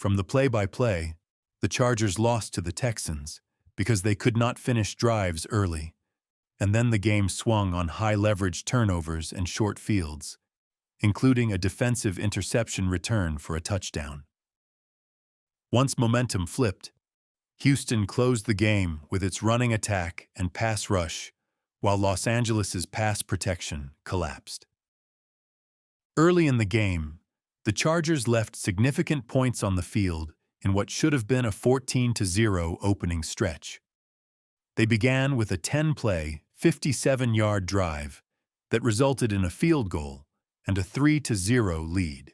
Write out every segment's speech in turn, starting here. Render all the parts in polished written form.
From the play-by-play, the Chargers lost to the Texans because they could not finish drives early, and then the game swung on high-leverage turnovers and short fields, including a defensive interception return for a touchdown. Once momentum flipped, Houston closed the game with its running attack and pass rush, while Los Angeles's pass protection collapsed. Early in the game, the Chargers left significant points on the field in what should have been a 14-0 opening stretch. They began with a 10-play, 57-yard drive that resulted in a field goal and a 3-0 lead.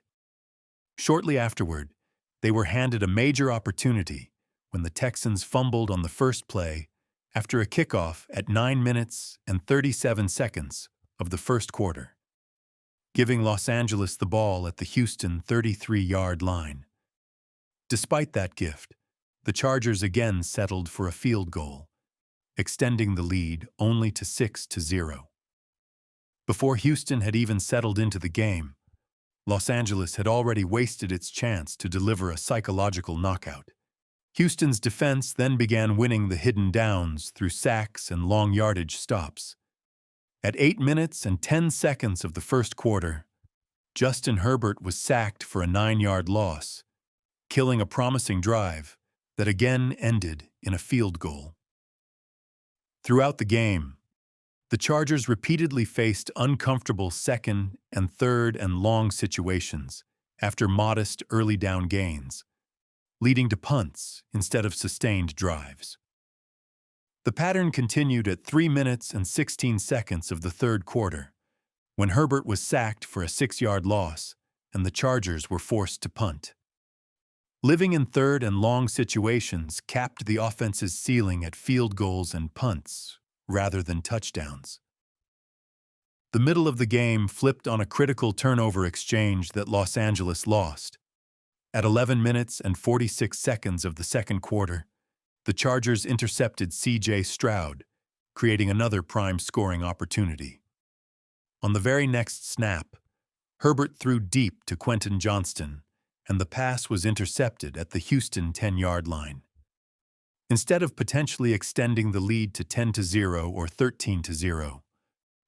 Shortly afterward, they were handed a major opportunity when the Texans fumbled on the first play after a kickoff at 9 minutes and 37 seconds of the first quarter, giving Los Angeles the ball at the Houston 33-yard line. Despite that gift, the Chargers again settled for a field goal, extending the lead only to 6-0. Before Houston had even settled into the game, Los Angeles had already wasted its chance to deliver a psychological knockout. Houston's defense then began winning the hidden downs through sacks and long-yardage stops. At 8 minutes and 10 seconds of the first quarter, Justin Herbert was sacked for a 9-yard loss, killing a promising drive that again ended in a field goal. Throughout the game, the Chargers repeatedly faced uncomfortable second and third and long situations after modest early down gains, leading to punts instead of sustained drives. The pattern continued at 3 minutes and 16 seconds of the third quarter, when Herbert was sacked for a 6-yard loss and the Chargers were forced to punt. Living in third and long situations capped the offense's ceiling at field goals and punts, rather than touchdowns. The middle of the game flipped on a critical turnover exchange that Los Angeles lost. At 11 minutes and 46 seconds of the second quarter, the Chargers intercepted C.J. Stroud, creating another prime scoring opportunity. On the very next snap, Herbert threw deep to Quentin Johnston, and the pass was intercepted at the Houston 10-yard line. Instead of potentially extending the lead to 10-0 or 13-0,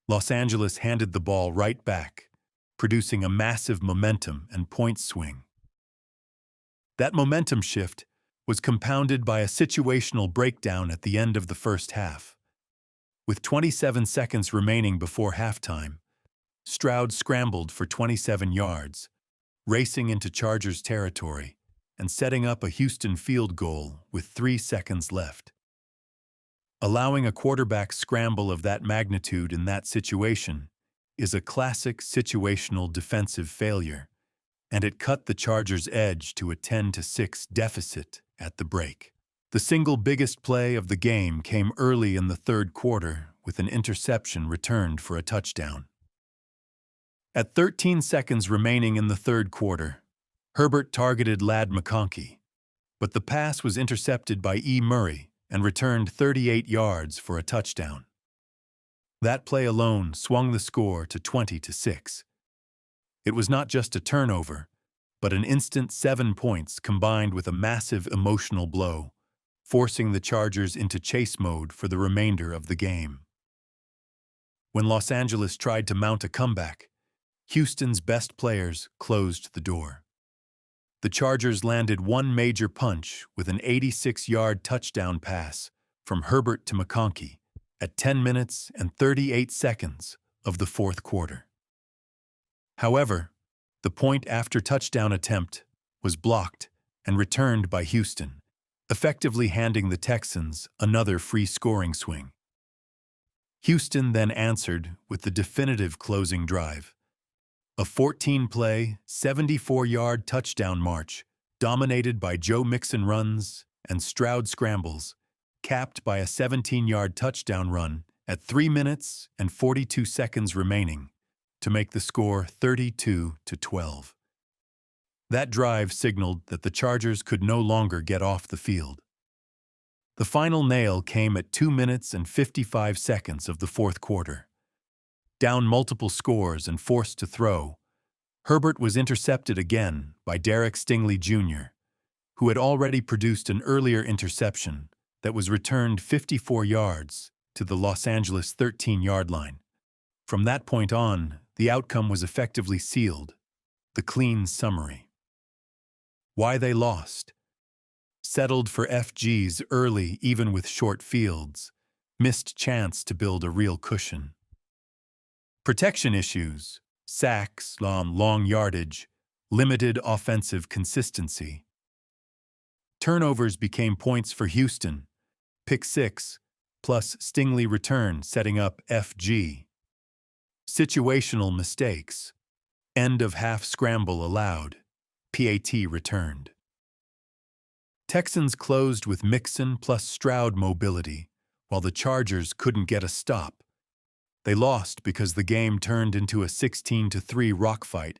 Los Angeles handed the ball right back, producing a massive momentum and points swing. That momentum shift was compounded by a situational breakdown at the end of the first half. With 27 seconds remaining before halftime, Stroud scrambled for 27 yards, racing into Chargers territory and setting up a Houston field goal with 3 seconds left. Allowing a quarterback scramble of that magnitude in that situation is a classic situational defensive failure, and it cut the Chargers' edge to a 10-6 deficit at the break. The single biggest play of the game came early in the third quarter with an interception returned for a touchdown. At 13 seconds remaining in the third quarter, Herbert targeted Ladd McConkey, but the pass was intercepted by E. Murray and returned 38 yards for a touchdown. That play alone swung the score to 20-6. It was not just a turnover, but an instant 7 points combined with a massive emotional blow, forcing the Chargers into chase mode for the remainder of the game. When Los Angeles tried to mount a comeback, Houston's best players closed the door. The Chargers landed one major punch with an 86-yard touchdown pass from Herbert to McConkey at 10 minutes and 38 seconds of the fourth quarter. However, the point-after-touchdown attempt was blocked and returned by Houston, effectively handing the Texans another free scoring swing. Houston then answered with the definitive closing drive, a 14-play, 74-yard touchdown march dominated by Joe Mixon runs and Stroud scrambles, capped by a 17-yard touchdown run at 3 minutes and 42 seconds remaining to make the score 32-12. That drive signaled that the Chargers could no longer get off the field. The final nail came at 2 minutes and 55 seconds of the fourth quarter. Down multiple scores and forced to throw, Herbert was intercepted again by Stingley Jr., who had already produced an earlier interception that was returned 54 yards to the Los Angeles 13-yard line. From that point on, the outcome was effectively sealed. The clean summary. Why they lost. Settled for FGs early even with short fields. Missed chance to build a real cushion. Protection issues. Sacks, long yardage, limited offensive consistency. Turnovers became points for Houston. Pick 6, plus Stingley return setting up FG. Situational mistakes. End of half scramble allowed. PAT returned. Texans closed with Mixon plus Stroud mobility, while the Chargers couldn't get a stop. They lost because the game turned into a 16-3 rock fight,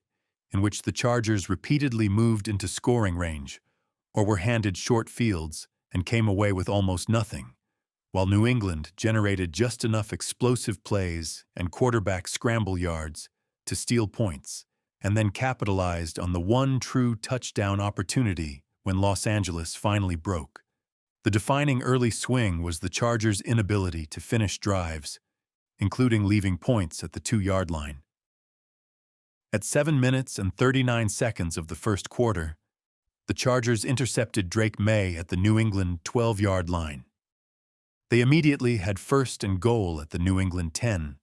in which the Chargers repeatedly moved into scoring range, or were handed short fields and came away with almost nothing, while New England generated just enough explosive plays and quarterback scramble yards to steal points, and then capitalized on the one true touchdown opportunity when Los Angeles finally broke. The defining early swing was the Chargers' inability to finish drives, including leaving points at the 2-yard line. At 7 minutes and 39 seconds of the first quarter, the Chargers intercepted Drake May at the New England 12-yard line. They immediately had 1st and goal at the New England 10,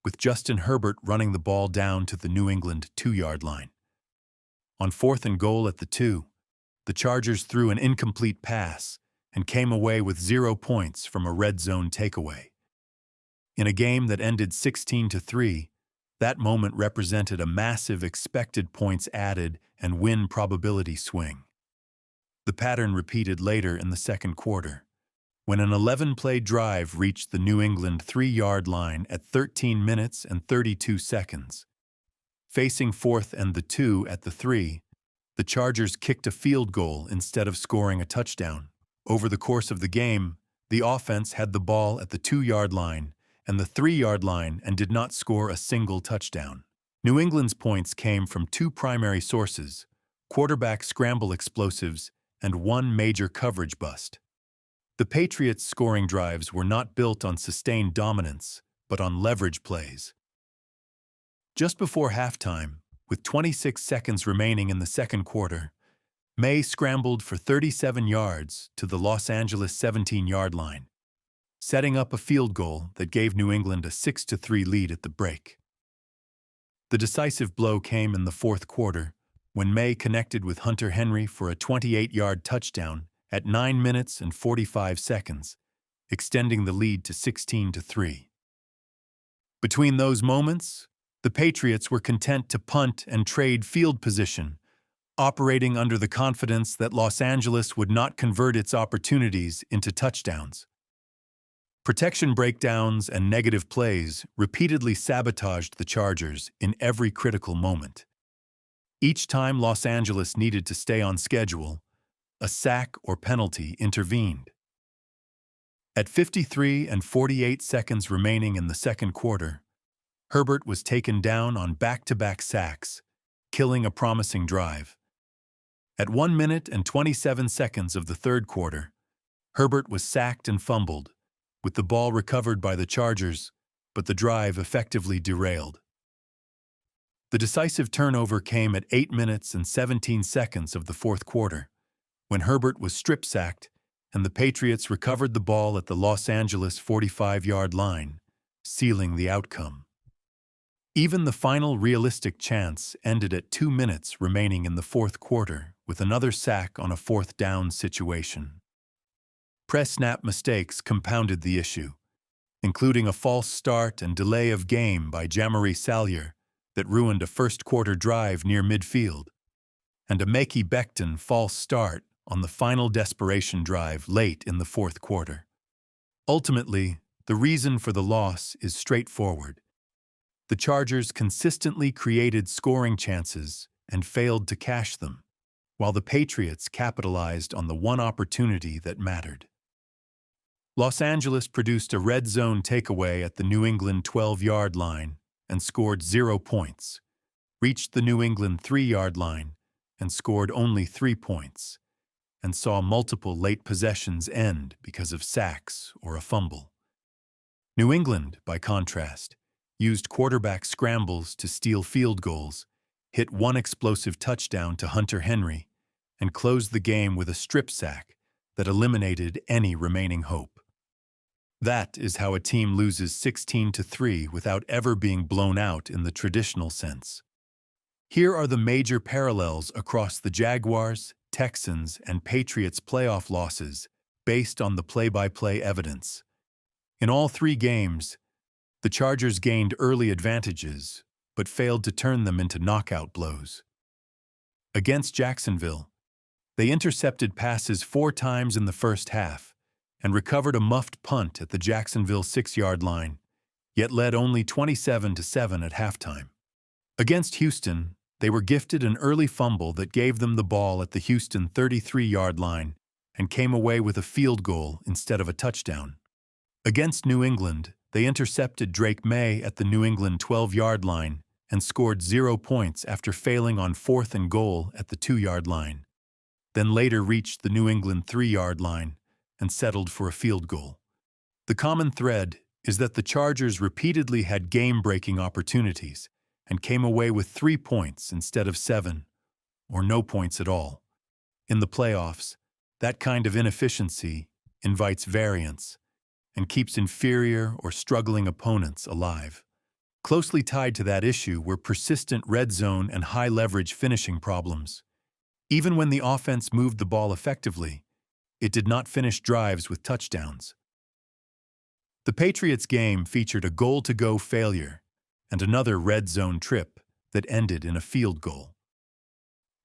with Justin Herbert running the ball down to the New England 2-yard line. On 4th and goal at the 2, the Chargers threw an incomplete pass and came away with 0 points from a red zone takeaway. In a game that ended 16-3, that moment represented a massive expected points added and win probability swing. The pattern repeated later in the second quarter, when an 11-play drive reached the New England 3-yard line at 13 minutes and 32 seconds. Facing 4th and the 2 at the 3, the Chargers kicked a field goal instead of scoring a touchdown. Over the course of the game, the offense had the ball at the 2-yard line and the 3-yard line and did not score a single touchdown. New England's points came from 2 primary sources: quarterback scramble explosives and 1 major coverage bust. The Patriots' scoring drives were not built on sustained dominance, but on leverage plays. Just before halftime, with 26 seconds remaining in the second quarter, May scrambled for 37 yards to the Los Angeles 17-yard line, setting up a field goal that gave New England a 6-3 lead at the break. The decisive blow came in the fourth quarter, when May connected with Hunter Henry for a 28-yard touchdown at 9 minutes and 45 seconds, extending the lead to 16-3. Between those moments, the Patriots were content to punt and trade field position, operating under the confidence that Los Angeles would not convert its opportunities into touchdowns. Protection breakdowns and negative plays repeatedly sabotaged the Chargers in every critical moment. Each time Los Angeles needed to stay on schedule, a sack or penalty intervened. At 53 and 48 seconds remaining in the second quarter, Herbert was taken down on back-to-back sacks, killing a promising drive. At 1 minute and 27 seconds of the third quarter, Herbert was sacked and fumbled, with the ball recovered by the Chargers, but the drive effectively derailed. The decisive turnover came at 8 minutes and 17 seconds of the fourth quarter, when Herbert was strip-sacked and the Patriots recovered the ball at the Los Angeles 45-yard line, sealing the outcome. Even the final realistic chance ended at 2 minutes remaining in the fourth quarter with another sack on a fourth down situation. Presnap mistakes compounded the issue, including a false start and delay of game by Jamari Salyer that ruined a first-quarter drive near midfield, and a Mekhi Becton false start on the final desperation drive late in the fourth quarter. Ultimately, the reason for the loss is straightforward. The Chargers consistently created scoring chances and failed to cash them, while the Patriots capitalized on the one opportunity that mattered. Los Angeles produced a red zone takeaway at the New England 12-yard line and scored 0 points, reached the New England 3-yard line and scored only 3 points, and saw multiple late possessions end because of sacks or a fumble. New England, by contrast, used quarterback scrambles to steal field goals, hit one explosive touchdown to Hunter Henry, and closed the game with a strip sack that eliminated any remaining hope. That is how a team loses 16-3 without ever being blown out in the traditional sense. Here are the major parallels across the Jaguars, Texans, and Patriots playoff losses based on the play-by-play evidence. In all three games, the Chargers gained early advantages, but failed to turn them into knockout blows. Against Jacksonville, they intercepted passes 4 times in the first half and recovered a muffed punt at the Jacksonville 6-yard line, yet led only 27-7 at halftime. Against Houston, they were gifted an early fumble that gave them the ball at the Houston 33-yard line and came away with a field goal instead of a touchdown. Against New England, they intercepted Drake May at the New England 12-yard line and scored 0 points after failing on 4th and goal at the 2-yard line, then later reached the New England 3-yard line and settled for a field goal. The common thread is that the Chargers repeatedly had game-breaking opportunities and came away with 3 points instead of 7, or no points at all. In the playoffs, that kind of inefficiency invites variance and keeps inferior or struggling opponents alive. Closely tied to that issue were persistent red zone and high-leverage finishing problems. Even when the offense moved the ball effectively, it did not finish drives with touchdowns. The Patriots game featured a goal-to-go failure and another red zone trip that ended in a field goal.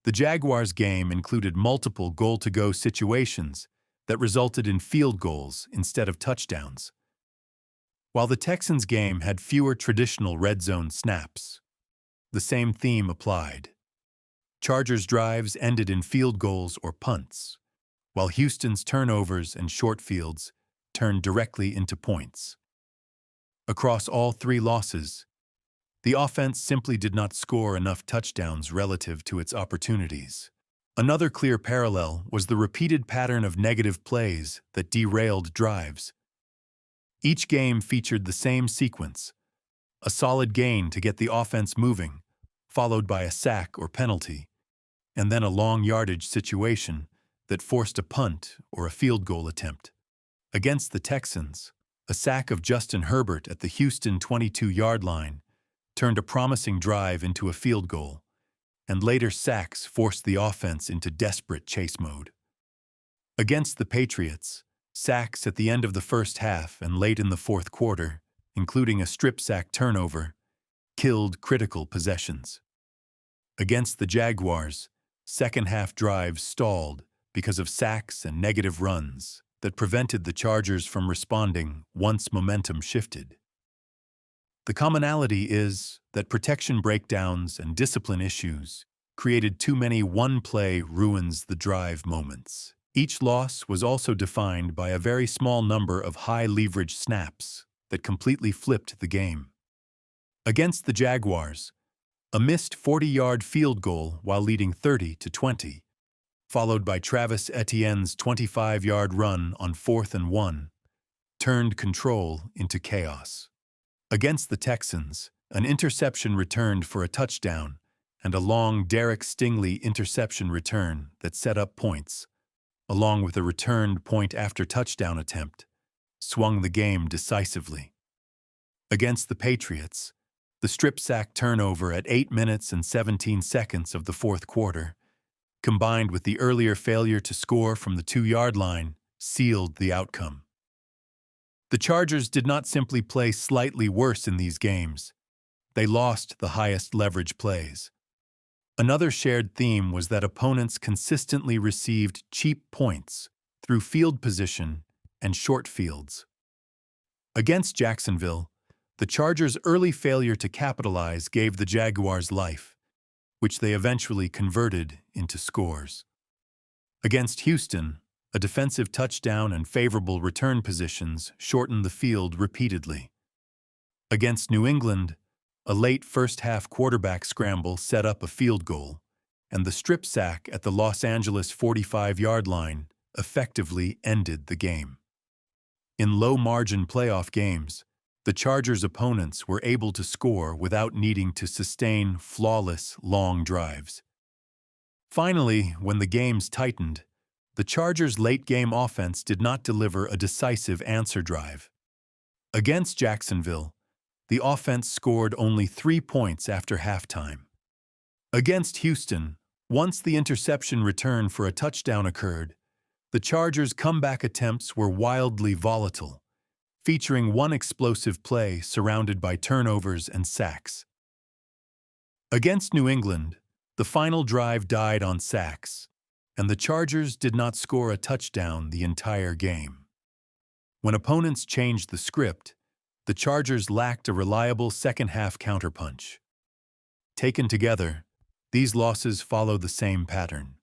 The Jaguars game included multiple goal-to-go situations that resulted in field goals instead of touchdowns, while the Texans game had fewer traditional red zone snaps. The same theme applied. Chargers' drives ended in field goals or punts, while Houston's turnovers and short fields turned directly into points. Across all 3 losses, the offense simply did not score enough touchdowns relative to its opportunities. Another clear parallel was the repeated pattern of negative plays that derailed drives. Each game featured the same sequence: a solid gain to get the offense moving, followed by a sack or penalty, and then a long-yardage situation that forced a punt or a field goal attempt. Against the Texans, a sack of Justin Herbert at the Houston 22-yard line turned a promising drive into a field goal, and later sacks forced the offense into desperate chase mode. Against the Patriots, sacks at the end of the first half and late in the fourth quarter, including a strip sack turnover, killed critical possessions. Against the Jaguars, second-half drives stalled because of sacks and negative runs that prevented the Chargers from responding once momentum shifted. The commonality is that protection breakdowns and discipline issues created too many one-play ruins the drive moments. Each loss was also defined by a very small number of high-leverage snaps that completely flipped the game. Against the Jaguars, a missed 40-yard field goal while leading 30-20, followed by Travis Etienne's 25-yard run on 4th and 1, turned control into chaos. Against the Texans, an interception returned for a touchdown and a long Derek Stingley interception return that set up points, along with a returned point-after-touchdown attempt, swung the game decisively. Against the Patriots, the strip sack turnover at 8 minutes and 17 seconds of the fourth quarter, combined with the earlier failure to score from the 2-yard line, sealed the outcome. The Chargers did not simply play slightly worse in these games. They lost the highest leverage plays. Another shared theme was that opponents consistently received cheap points through field position and short fields. Against Jacksonville, the Chargers' early failure to capitalize gave the Jaguars life, which they eventually converted into scores. Against Houston, a defensive touchdown and favorable return positions shortened the field repeatedly. Against New England, a late first-half quarterback scramble set up a field goal, and the strip sack at the Los Angeles 45-yard line effectively ended the game. In low-margin playoff games, the Chargers' opponents were able to score without needing to sustain flawless, long drives. Finally, when the games tightened, the Chargers' late-game offense did not deliver a decisive answer drive. Against Jacksonville, the offense scored only 3 points after halftime. Against Houston, once the interception return for a touchdown occurred, the Chargers' comeback attempts were wildly volatile, featuring one explosive play surrounded by turnovers and sacks. Against New England, the final drive died on sacks, and the Chargers did not score a touchdown the entire game. When opponents changed the script, the Chargers lacked a reliable second-half counterpunch. Taken together, these losses follow the same pattern.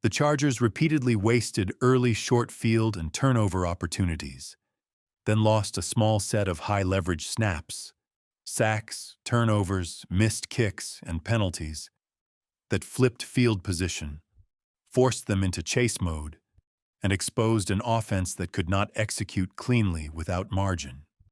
The Chargers repeatedly wasted early short field and turnover opportunities, then lost a small set of high-leverage snaps, sacks, turnovers, missed kicks, and penalties that flipped field position, forced them into chase mode, and exposed an offense that could not execute cleanly without margin.